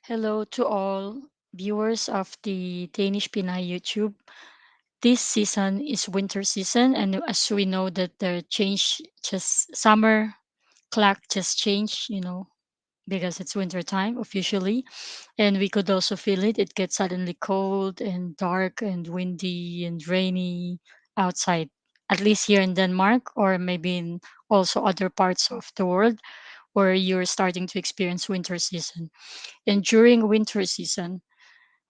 Hello to all viewers of the Danish Pinay YouTube. This season is winter season, and as we know that the change just summer clock just changed, because it's winter time officially, and we could also feel it. It gets suddenly cold and dark and windy and rainy outside, at least here in Denmark, or maybe in also other parts of the world where you're starting to experience winter season. And during winter season,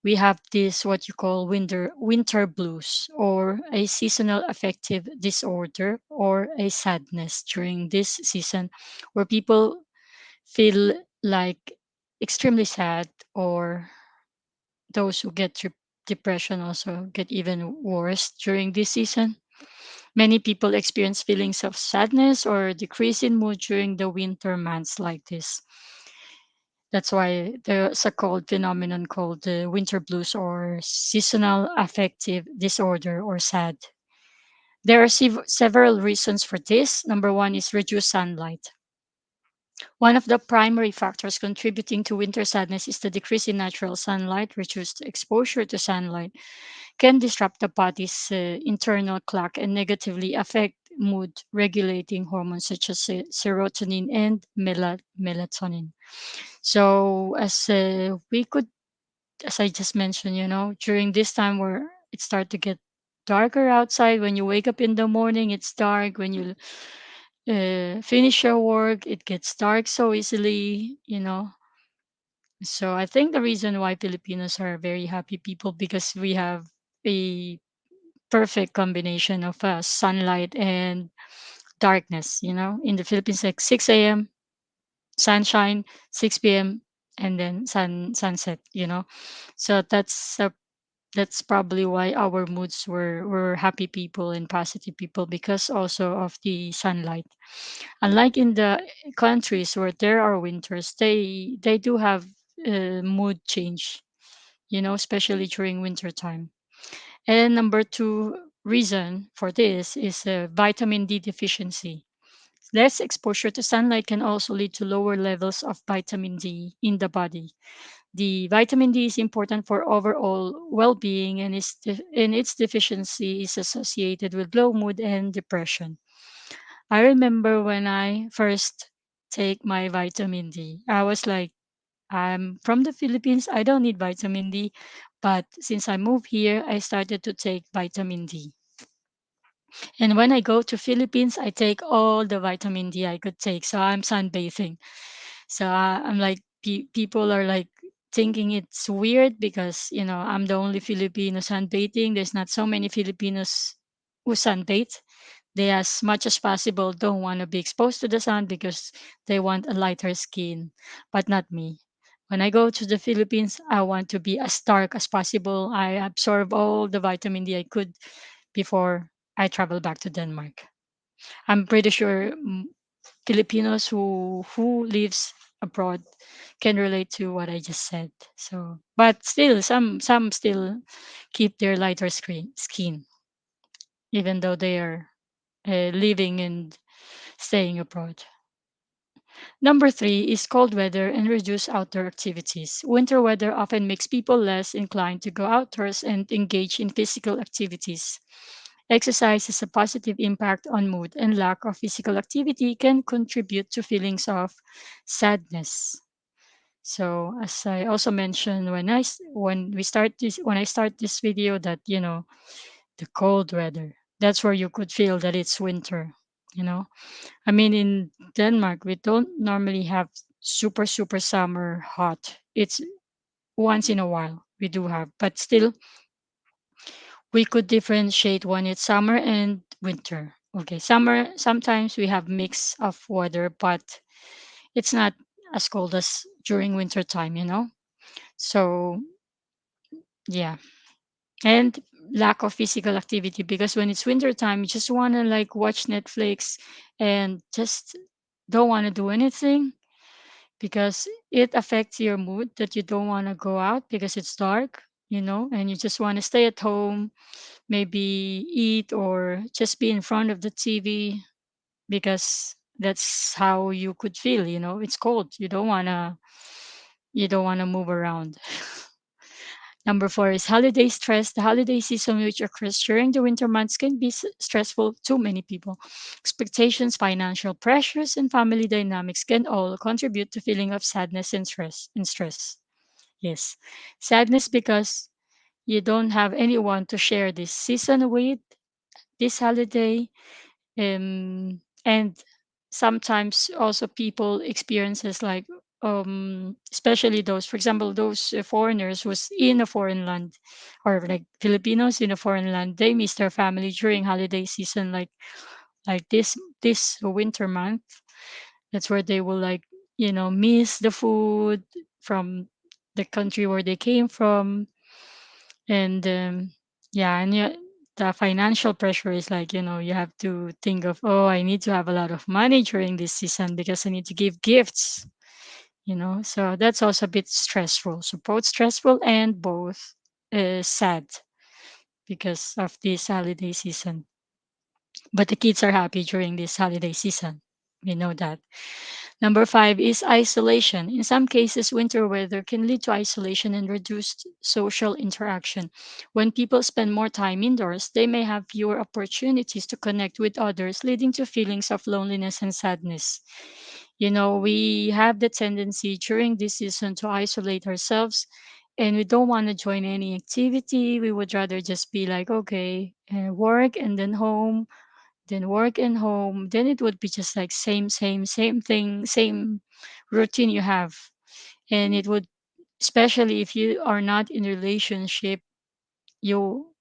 we have this what you call winter blues or a seasonal affective disorder or a sadness during this season where people feel like extremely sad, or those who get depression also get even worse during this season. Many people experience feelings of sadness or decrease in mood during the winter months like this. That's why there's a called phenomenon called the winter blues or seasonal affective disorder or SAD. There are several reasons for this. Number one is reduced sunlight. One of the primary factors contributing to winter sadness is the decrease in natural sunlight. Reduced exposure to sunlight can disrupt the body's internal clock and negatively affect mood regulating hormones such as serotonin and melatonin. So, as I just mentioned, during this time where it start to get darker outside, when you wake up in the morning, it's dark. When you finish your work, it gets dark so easily. So I think the reason why Filipinos are very happy people because we have a perfect combination of sunlight and darkness. In the Philippines, like 6 a.m. sunshine, 6 p.m. and then sunset. So that's probably why our moods were happy people and positive people because also of the sunlight. Unlike in the countries where there are winters, they do have mood change, especially during winter time. And number two reason for this is vitamin D deficiency. Less exposure to sunlight can also lead to lower levels of vitamin D in the body. The vitamin D is important for overall well-being, and its deficiency is associated with low mood and depression. I remember when I first take my vitamin D, I was like, I'm from the Philippines, I don't need vitamin D, but since I moved here, I started to take vitamin D. And when I go to Philippines, I take all the vitamin D I could take. So I'm sunbathing. So I'm like, people are like thinking it's weird because, I'm the only Filipino sunbathing. There's not so many Filipinos who sunbathe. They, as much as possible, don't want to be exposed to the sun because they want a lighter skin, but not me. When I go to the Philippines, I want to be as dark as possible. I absorb all the vitamin D I could before I travel back to Denmark. I'm pretty sure Filipinos who lives abroad can relate to what I just said. So, but still, some still keep their lighter skin, even though they are living and staying abroad. Number three is cold weather and reduced outdoor activities. Winter weather often makes people less inclined to go outdoors and engage in physical activities. Exercise has a positive impact on mood, and lack of physical activity can contribute to feelings of sadness. So, as I also mentioned when I start this video, that the cold weather, that's where you could feel that it's winter. You know, I mean, in Denmark, we don't normally have super super summer hot. It's once in a while we do have, but still we could differentiate when it's summer and winter. Okay, summer sometimes we have mix of weather, but it's not as cold as during winter time. So yeah, and lack of physical activity because when it's winter time, you just want to like watch Netflix and just don't want to do anything because it affects your mood that you don't want to go out because it's dark, and you just want to stay at home, maybe eat or just be in front of the TV because that's how you could feel. It's cold. You don't want to You don't want to move around. Number four is holiday stress. The holiday season, which occurs during the winter months, can be stressful to many people. Expectations, financial pressures, and family dynamics can all contribute to feeling of sadness and stress. Yes, sadness because you don't have anyone to share this season with, this holiday, and sometimes also people experiences like especially those, for example, those foreigners who's in a foreign land, or like Filipinos in a foreign land, they miss their family during holiday season, like this winter month. That's where they will like, miss the food from the country where they came from. And yeah, and yeah, the financial pressure is like, you have to think of, oh, I need to have a lot of money during this season because I need to give gifts, so that's also a bit stressful. So both stressful and both sad because of this holiday season. But the kids are happy during this holiday season, we know that. Number five is isolation. In some cases, winter weather can lead to isolation and reduced social interaction. When people spend more time indoors, they may have fewer opportunities to connect with others, leading to feelings of loneliness and sadness. We have the tendency during this season to isolate ourselves, and we don't want to join any activity. We would rather just be like, okay, work and then home, then work and home. Then it would be just like same thing, same routine you have. And it would, especially if you are not in a relationship, you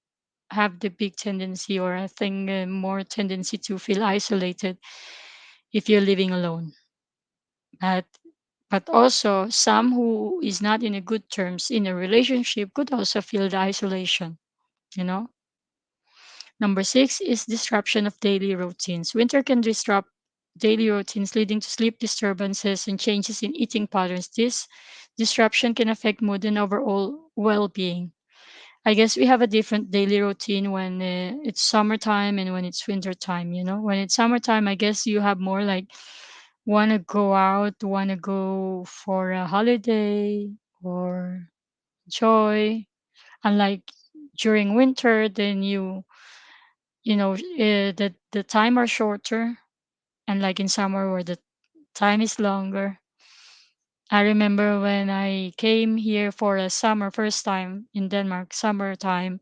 have the big tendency, or I think more tendency to feel isolated if you're living alone. But also some who is not in a good terms in a relationship could also feel the isolation, you know. Number six is disruption of daily routines. Winter can disrupt daily routines, leading to sleep disturbances and changes in eating patterns. This disruption can affect mood and overall well being. I guess we have a different daily routine when it's summertime and when it's winter time. When it's summertime, I guess you have more like want to go out, want to go for a holiday or joy. Unlike during winter, then the time are shorter, and like in summer where the time is longer. I remember when I came here for a summer first time in Denmark, summertime,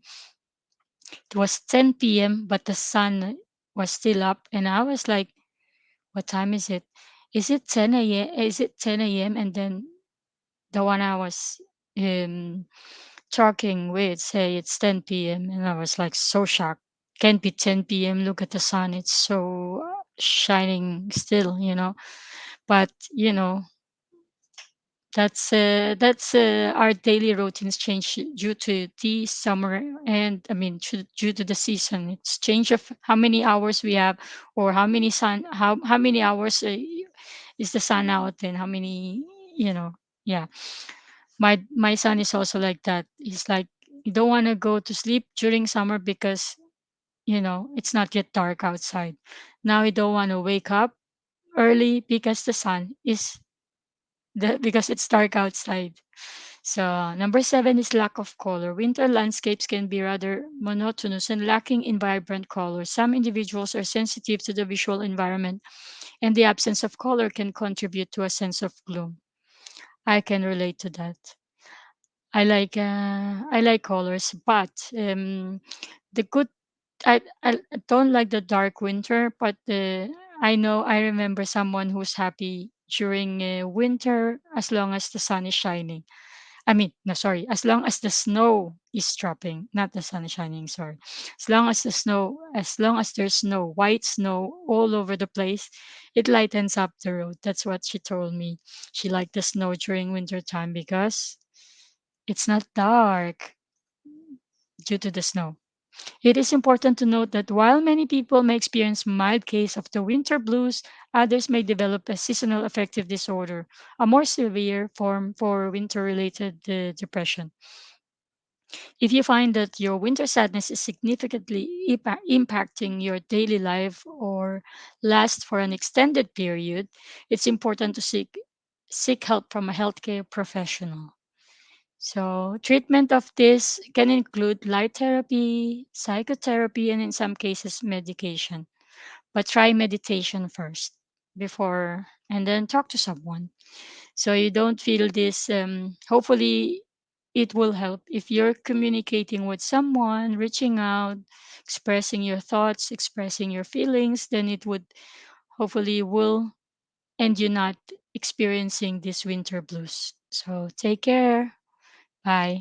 it was 10 p.m. but the sun was still up, and I was like, what time is it? Is it 10 a.m.? Is it 10 a.m.? And then the one I was um talking with say it's 10 p.m., and I was like so shocked. Can't be 10 p.m. Look at the sun. It's so shining still. But our daily routines change due to the summer, and I mean due to the season. It's change of how many hours we have, or how many hours is the sun out, and how many, yeah. My son is also like that. He's like, you don't want to go to sleep during summer because it's not yet dark outside. Now we don't want to wake up early because because it's dark outside. So number seven is lack of color. Winter landscapes can be rather monotonous and lacking in vibrant colors. Some individuals are sensitive to the visual environment, and the absence of color can contribute to a sense of gloom. I can relate to that. I like colors, but the good I don't like the dark winter, but I remember someone who's happy during winter as long as the sun is shining. I mean, no, sorry, as long as the snow is dropping, not the sun is shining. Sorry, as long as there's snow, white snow all over the place, it lightens up the road. That's what she told me. She liked the snow during winter time because it's not dark due to the snow. It is important to note that while many people may experience mild case of the winter blues, others may develop a seasonal affective disorder, a more severe form for winter-related depression. If you find that your winter sadness is significantly impacting your daily life or lasts for an extended period, it's important to seek seek help from a healthcare professional. So, treatment of this can include light therapy, psychotherapy, and in some cases, medication. But try meditation first before, and then talk to someone. So you don't feel this. Hopefully, it will help if you're communicating with someone, reaching out, expressing your thoughts, expressing your feelings, then it would hopefully will end you not experiencing this winter blues. So take care. Bye.